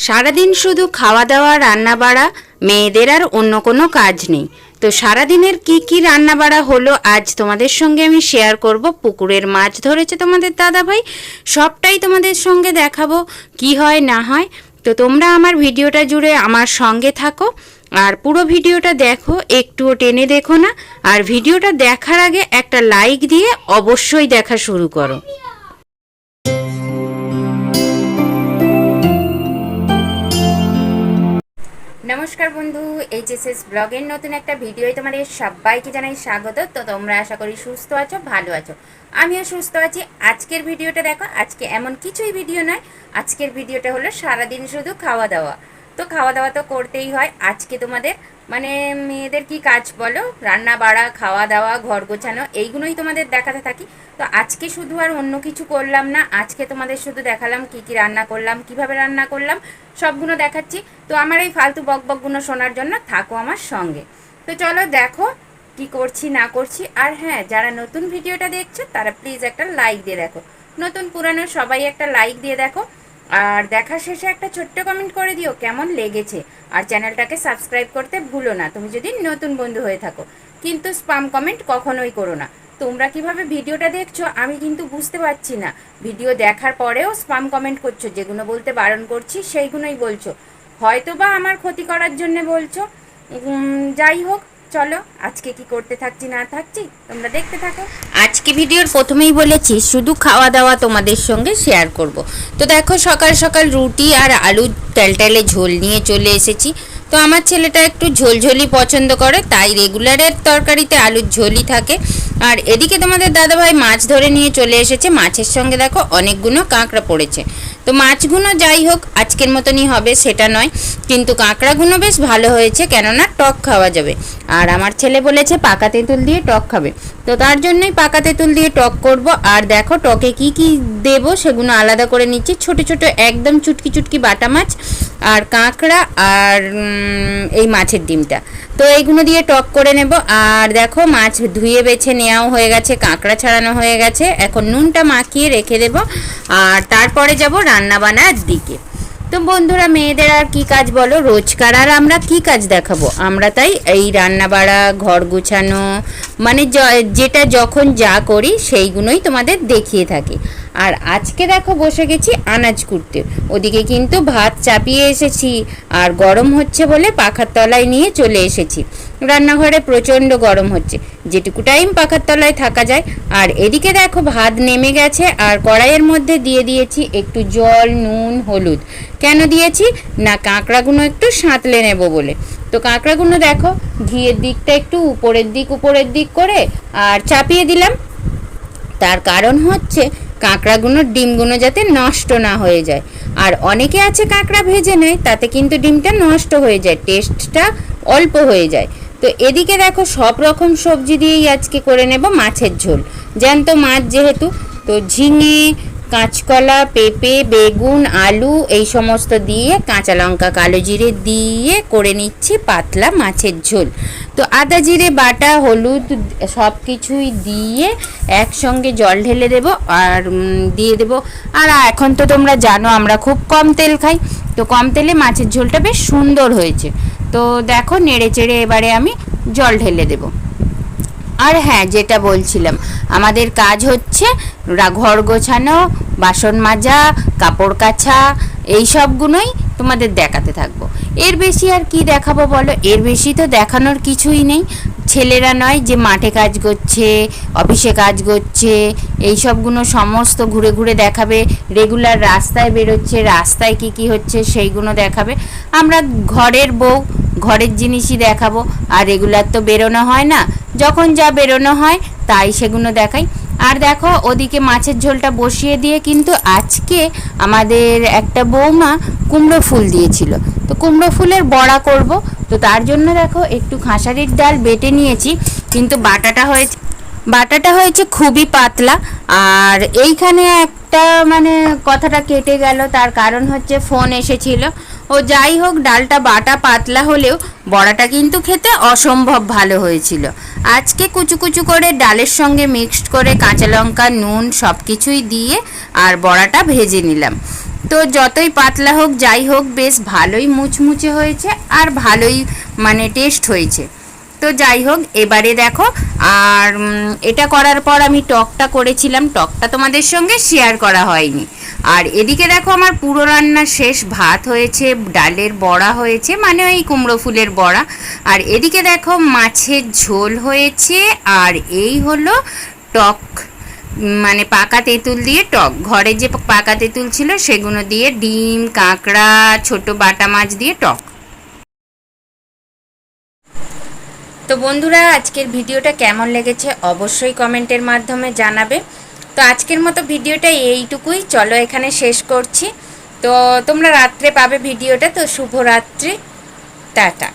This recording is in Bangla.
সারাদিন শুধু খাওয়া দাওয়া রান্না বাড়া, মেয়েদের আর অন্য কোনো কাজ নেই। তো সারাদিনের কি রান্না বাড়া হলো আজ তোমাদের সঙ্গে আমি শেয়ার করব। পুকুরের মাছ ধরেছে তোমাদের দাদা ভাই, সবটাই তোমাদের সঙ্গে দেখাবো কি হয় না হয়। তো তোমরা আমার ভিডিওটা জুড়ে আমার সঙ্গে থাকো আর পুরো ভিডিওটা দেখো, একটুও টেনে দেখো না। আর ভিডিওটা দেখার আগে একটা লাইক দিয়ে অবশ্যই দেখা শুরু করো। নমস্কার বন্ধু, এইচএসএস ব্লগের নতুন একটা ভিডিওয় তোমাদের সবাইকে জানাই স্বাগত। তো তোমরা আশা করি সুস্থ আছো, ভালো আছো, আমিও সুস্থ আছি। আজকের ভিডিওটা দেখো, আজকে এমন কিছুই ভিডিও নয়, আজকের ভিডিওটা হলো সারাদিন শুধু খাওয়া দাওয়া। তো খাওয়া দাওয়া তো করতেই হয়। আজকে তোমাদের মানে মেয়েদের কি কাজ বলো, রান্না বাড়া, খাওয়া দাওয়া, ঘর গোছানো, এইগুলোই তোমাদের দেখাতে থাকি। তো আজকে শুধু আর অন্য কিছু করলাম না, আজকে তোমাদের শুধু দেখালাম কি রান্না করলাম, কিভাবে রান্না করলাম, সবগুলো দেখাচ্ছি। তো আমার এই ফালতু বকবকগুলো শোনার জন্য থাকো আমার সঙ্গে। তো চলো দেখো কি করছি না করছি। আর হ্যাঁ, যারা নতুন ভিডিওটা দেখছো তারা প্লিজ একটা লাইক দিয়ে দেখো, নতুন পুরানো সবাই একটা লাইক দিয়ে দেখো। আর দেখার শেষে একটা ছোট্ট কমেন্ট করে দিও কেমন লেগেছে। আর চ্যানেলটাকে সাবস্ক্রাইব করতে ভুলো না তুমি যদি নতুন বন্ধু হয়ে থাকো। কিন্তু স্প্যাম কমেন্ট কখনোই করো না। তোমরা কিভাবে ভিডিওটা দেখছো আমি কিন্তু বুঝতে পারছি না। ভিডিও দেখার পরেও স্প্যাম কমেন্ট করছো, যেগুলো বলতে বারণ করছি সেইগুলোই বলছো, হয়তো বা আমার ক্ষতি করার জন্য বলছো। যাই হোক, চলো আজকে কি করতে থাকছি না থাকছি তোমরা দেখতে থাকো। আজকে ভিডিওর প্রথমেই বলেছি শুধু খাওয়া দাওয়া তোমাদের সঙ্গে শেয়ার করব। তো দেখো সকাল সকাল রুটি আর আলু তেলটেলে ঝোল নিয়ে চলে এসেছি। তো আমার ছেলেটা একটু ঝোলঝোলি পছন্দ করে, তাই রেগুলারের তরকারিতে আলুর ঝোলই থাকে। আর এদিকে তোমাদের দাদাভাই মাছ ধরে নিয়ে চলে এসেছে। মাছের সঙ্গে দেখো অনেকগুলো কাঁকড়া পড়েছে। তো মাছগুলো যাই হোক আজকের মতনই হবে সেটা নয়, কিন্তু কাঁকড়াগুলো বেশ ভালো হয়েছে, কেননা টক খাওয়া যাবে। আর আমার ছেলে বলেছে পাকা তেঁতুল দিয়ে টক খাবে, তো তার জন্যই পাকা তেঁতুল দিয়ে টক করব। আর দেখো টকে কি দেব সেগুলো আলাদা করে নিচ্ছি। ছোট ছোট একদম চুটকি চুটকি বাটা মাছ আর কাঁকড়া আর এই মাছের ডিমটা, তো এইগুলো দিয়ে টক করে নেব। আর দেখো মাছ ধুয়ে বেছে নেওয়াও হয়ে গেছে, কাঁকড়া ছাড়ানো হয়ে গেছে, এখন নুনটা মাখিয়ে রেখে দেব। আর তারপরে যাব রান্না বান্নার দিকে। তো বন্ধুরা, মেয়েদের আর কি কাজ বলো, রোজকার আর আমরা কি কাজ দেখাবো, আমরা তাই এই রান্না বাড়া, ঘর গুছানো, মানে যেটা যখন যা করি সেইগুলোই তোমাদের দেখিয়ে থাকি। আর আজকে দেখো বসে গেছি আনাজ কুটতে। ওদিকে কিন্তু ভাত চাপিয়ে এসেছি, আর গরম হচ্ছে বলে পাখার তলায় নিয়ে চলে এসেছি। রান্নাঘরে প্রচণ্ড গরম হচ্ছে, যেটুকু টাইম পাখার তলায় থাকা যায়। আর এদিকে দেখো ভাত নেমে গেছে, আর কড়াইয়ের মধ্যে দিয়ে দিয়েছি একটু জল, নুন, হলুদ। কেন দিয়েছি না, কাঁকড়াগুলো একটু সাঁতলে নেব বলে। তো কাঁকড়াগুলো দেখো ঘিয়ের দিকটা একটু উপরের দিক করে আর চাপিয়ে দিলাম। তার কারণ হচ্ছে কাঁকড়াগুলোর ডিমগুলো যাতে নষ্ট না হয়ে যায়। আর অনেকে আছে কাঁকড়া ভেজে নেয়, তাতে কিন্তু ডিমটা নষ্ট হয়ে যায়, টেস্টটা অল্প হয়ে যায়। তো এদিকে দেখো সব রকম সবজি দিয়েই আজকে করে নেব মাছের ঝোল, জ্যান্ত মাছ যেহেতু। তো ঝিঙে, কাঁচকলা, পেঁপে, বেগুন, আলু এই সমস্ত দিয়ে কাঁচা লঙ্কা, কালো জিরে দিয়ে করে নিচ্ছি পাতলা মাছের ঝোল। তো আদা জিরে বাটা, হলুদ সব কিছুই দিয়ে একসঙ্গে জল ঢেলে দেব আর দিয়ে দেব। আর এখন তো তোমরা জানো আমরা খুব কম তেল খাই, তো কম তেলে মাছের ঝোলটা বেশ সুন্দর হয়েছে। তো দেখো নেড়ে চেড়ে এবারে আমি জল ঢেলে দেবো। আর হ্যাঁ, যেটা বলছিলাম, আমাদের কাজ হচ্ছে ঘর গোছানো, বাসন মাজা, কাপড় কাচা, এই সবগুলোই তোমাদের দেখাতে থাকবো। এর বেশি আর কি দেখাবো বলো, এর বেশি তো দেখানোর কিছুই নেই। ছেলেরা নয় যে মাঠে কাজ করছে, অফিসে কাজ করছে, এই সবগুলো সমস্ত ঘুরে ঘুরে দেখাবে। রেগুলার রাস্তায় বেরোচ্ছে, রাস্তায় কি হচ্ছে সেইগুলো দেখাবে। আমরা ঘরের বউ, ঘরের জিনিসই দেখাবো। আর রেগুলার তো বেরোনো হয় না, যখন যা বেরোনো হয় তাই সেগুলো দেখাই। আর দেখো ওদিকে মাছের ঝোলটা বসিয়ে দিয়ে কিন্তু আজকে আমাদের একটা বৌমা কুমড়ো ফুল দিয়েছিল, তো কুমড়ো ফুলের বড়া করব। তো তার জন্য দেখো একটু খাসারির ডাল বেটে নিয়েছি, কিন্তু বাটাটা হয়েছে খুবই পাতলা। আর এইখানে একটা মানে কথাটা কেটে গেল, তার কারণ হচ্ছে ফোন এসেছিল। ও যাই হোক, ডালটা বাটা পাতলা হলেও বড়াটা কিন্তু খেতে অসম্ভব ভালো হয়েছিল। আজকে কুচু কুচু করে ডালের সঙ্গে মিক্সড করে কাঁচা লঙ্কা, নুন সব কিছুই দিয়ে আর বড়াটা ভেজে নিলাম। তো যতই পাতলা হোক যাই হোক বেশ ভালোই মুচমুচে হয়েছে আর ভালোই মানে টেস্ট হয়েছে। তো যাই হোক, এবারে দেখো, আর এটা করার পর আমি টকটা করেছিলাম, টকটা তোমাদের সঙ্গে শেয়ার করা হয়নি। আর এদিকে দেখো আমার পুরো রান্না শেষ, ভাত হয়েছে, ডালের বড়া হয়েছে, মানে ওই কুমড়ো ফুলের বড়া। আর এদিকে দেখো মাছের ঝোল হয়েছে, আর এই হলো টক, মানে পাকা তেঁতুল দিয়ে টক, ঘরে যে পাকা তেঁতুল ছিল সেগুলো দিয়ে, ডিম, কাঁকড়া, ছোট বাটা মাছ দিয়ে টক। তো বন্ধুরা, আজকের ভিডিওটা কেমন লেগেছে অবশ্যই কমেন্টের মাধ্যমে জানাবে। তো আজকের মতো ভিডিওটা এইটুকুই, চলো এখানে শেষ করছি। তো তোমরা রাত্রে পাবে ভিডিওটা, তো শুভরাত্রি, টাটা।